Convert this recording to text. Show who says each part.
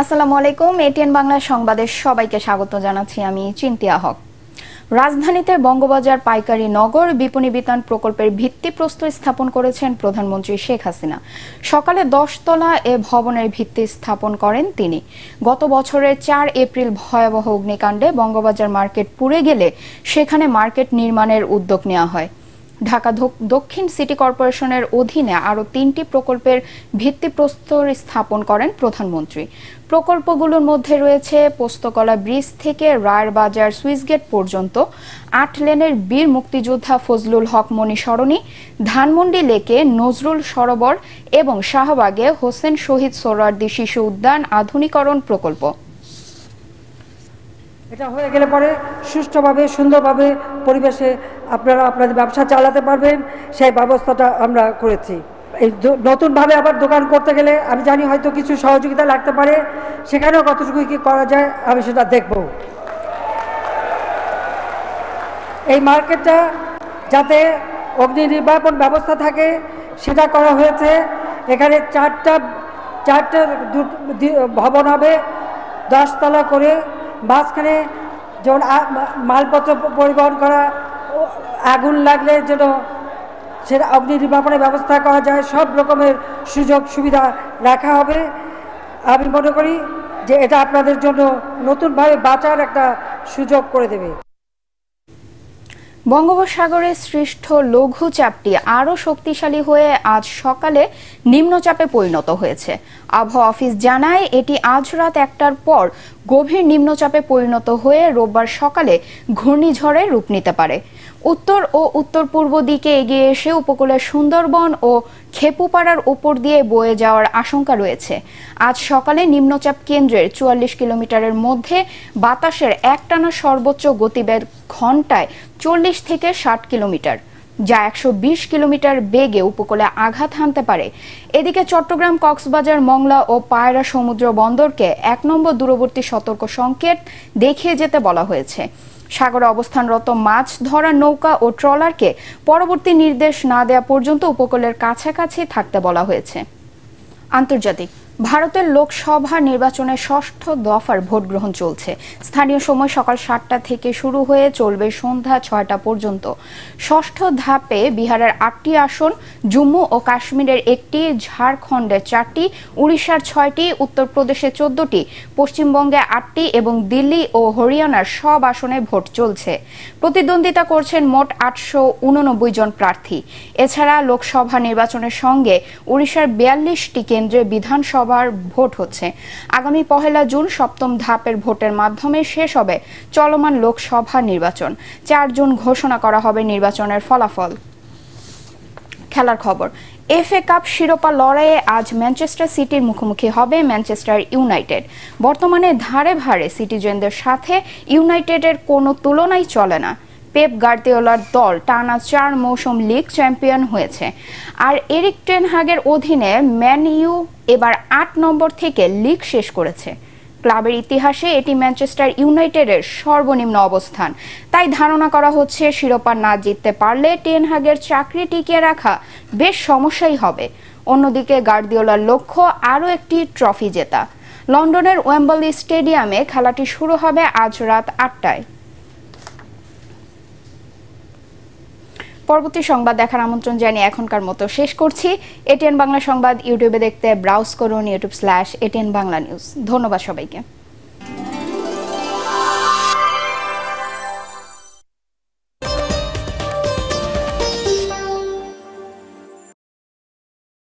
Speaker 1: আসসালামু আলাইকুম। এটিএন বাংলা সংবাদে সবাইকে স্বাগত জানাচ্ছি। আমি চিন্তিয়া হক। রাজধানীতে বঙ্গবাজার পাইকারি নগর বিপণী বিতান প্রকল্পের ভিত্তিপ্রস্তর স্থাপন করেছেন প্রধানমন্ত্রী শেখ হাসিনা। সকালে 10 তলা এ ভবনের ভিত্তি স্থাপন করেন তিনি। গত বছরের 4 এপ্রিল ভয়াবহ অগ্নিকাণ্ডে বঙ্গবাজার মার্কেট পুড়ে গেলে সেখানে মার্কেট নির্মাণের উদ্যোগ নেওয়া হয়। ঢাকা দক্ষিণ সিটি কর্পোরেশনের অধীনে আরও 3টি প্রকল্পের ভিত্তিপ্রস্তর স্থাপন করেন প্রধানমন্ত্রী। প্রকল্পগুলোর মধ্যে রয়েছে পোস্তকলা ব্রিজ থেকে রায়ের বাজার সুইচগেট পর্যন্ত 8 লেনের বীর মুক্তিযোদ্ধা ফজলুল হক মনি সরণি, ধানমন্ডি লেকে নজরুল সরোবর এবং শাহবাগে হোসেন শহীদ সোহরাওয়ার্দী শিশু উদ্যান আধুনিকরণ প্রকল্প।
Speaker 2: এটা হয়ে গেলে পরে সুষ্ঠুভাবে সুন্দরভাবে পরিবেশে আপনারা আপনাদের ব্যবসা চালাতে পারবেন, সেই ব্যবস্থাটা আমরা করেছি। এই নতুনভাবে আবার দোকান করতে গেলে আমি জানি হয়তো কিছু সহযোগিতা লাগতে পারে, সেখানেও কতটুকু কি করা যায় আমি সেটা দেখব। এই মার্কেটটা যাতে অগ্নি নির্বাপন ব্যবস্থা থাকে সেটা করা হয়েছে। এখানে চারটা ভবন হবে, 10 তলা করে। মাঝখানে যেমন মালপত্র পরিবহন করা, আগুন লাগলে যেন সেটা অগ্নি নির্বাপনের ব্যবস্থা করা যায়, সব রকমের সুযোগ সুবিধা রাখা হবে। আমি মনে করি যে এটা আপনাদের জন্য নতুনভাবে বাঁচার একটা সুযোগ করে দেবে।
Speaker 1: বঙ্গোপসাগরে সৃষ্ট লঘুচাপটি আরও শক্তিশালী হয়ে আজ সকালে নিম্নচাপে পরিণত হয়েছে। আবহাওয়া অফিস জানায় এটি আজ রাত 1টার পর গভীর নিম্নচাপে পরিণত হয়ে রোববার সকালে ঘূর্ণিঝড়ে রূপ নিতে পারে। উত্তর ও উত্তর পূর্ব দিকে এগিয়ে এসে উপকূলের সুন্দরবন ও খেপুপাড়ার উপর দিয়ে বয়ে যাওয়ার আশঙ্কা রয়েছে। আজ সকালে নিম্নচাপ কেন্দ্রের 44 কিলোমিটারের মধ্যে বাতাসের একটানা সর্বোচ্চ গতিবেগ ঘন্টায় 40 থেকে 60 কিলোমিটার, যা 120 কিলোমিটার বেগে উপকূলে আঘাত হানতে পারে। এদিকে চট্টগ্রাম, কক্সবাজার, মংলা ও পায়রা সমুদ্র বন্দরকে 1 নম্বর দূরবর্তী সতর্ক সংকেত দেখিয়ে যেতে বলা হয়েছে। সাগরে অবস্থানরত মাছ ধরা নৌকা ও ট্রলারকে পরবর্তী নির্দেশ না দেওয়া পর্যন্ত উপকূলের কাছাকাছি থাকতে বলা হয়েছে। আন্তর্জাতিক ভারতের লোকসভা নির্বাচনের 6ষ্ঠ দফার ভোট গ্রহণ চলছে। স্থানীয় সময় সকাল 7টা থেকে শুরু হয়ে চলবে সন্ধ্যা 6টা পর্যন্ত। 6ষ্ঠ ধাপে বিহারের 8টি আসন, জম্মু ও কাশ্মীরের 1টি, ঝাড়খণ্ডের 4টি, উড়িষ্যার 6টি, উত্তরপ্রদেশে 14টি, পশ্চিমবঙ্গে 8টি এবং দিল্লি ও হরিয়ানার সব আসনে ভোট চলছে। প্রতিদ্বন্দ্বিতা করছেন মোট 889 জন প্রার্থী। এছাড়া লোকসভা নির্বাচনের সঙ্গে উড়িষ্যার 42টি কেন্দ্রে বিধানসভা ভোট হচ্ছে। আগামী 1 জুন 7ম ধাপের ভোটের মাধ্যমে শেষ হবে চলমান লোকসভা নির্বাচন। 4 জুন ঘোষণা করা হবে নির্বাচনের ফলাফল। খেলার খবর। এফএ কাপ শিরোপা লড়াইয়ে আজ ম্যানচেস্টার সিটির মুখোমুখি হবে ম্যানচেস্টার ইউনাইটেড। বর্তমানে ধারে ভারে সিটিজেনদের সাথে ইউনাইটেডের কোনো তুলনাই চলে না। পেপ গার্দিওলার দল টানা 4 মৌসুম লিগ চ্যাম্পিয়ন হয়েছে, আর এরিক টেন হাগের অধীনে ম্যান ইউ এবার 8 নম্বর থেকে লিগ শেষ করেছে। ক্লাবের ইতিহাসে এটি ম্যানচেস্টার ইউনাইটেডের সর্বনিম্ন অবস্থান। তাই ধারণা করা হচ্ছে শিরোপা না জিততে পারলে টেন হাগের চাকরি টিকিয়ে রাখা বেশ সমস্যাই হবে। অন্যদিকে গার্দিওলার লক্ষ্য আরও একটি ট্রফি জেতা। লন্ডনের ওয়েম্বলি স্টেডিয়ামে খেলাটি শুরু হবে আজ রাত 8টায়। পরবর্তী সংবাদ দেখার আমন্ত্রণ জানিয়ে এখনকার মতো শেষ করছি। এটিএন বাংলা সংবাদ ইউটিউবে দেখতে ব্রাউজ করুন youtube/ATN Bangla News। ধন্যবাদ সবাইকে।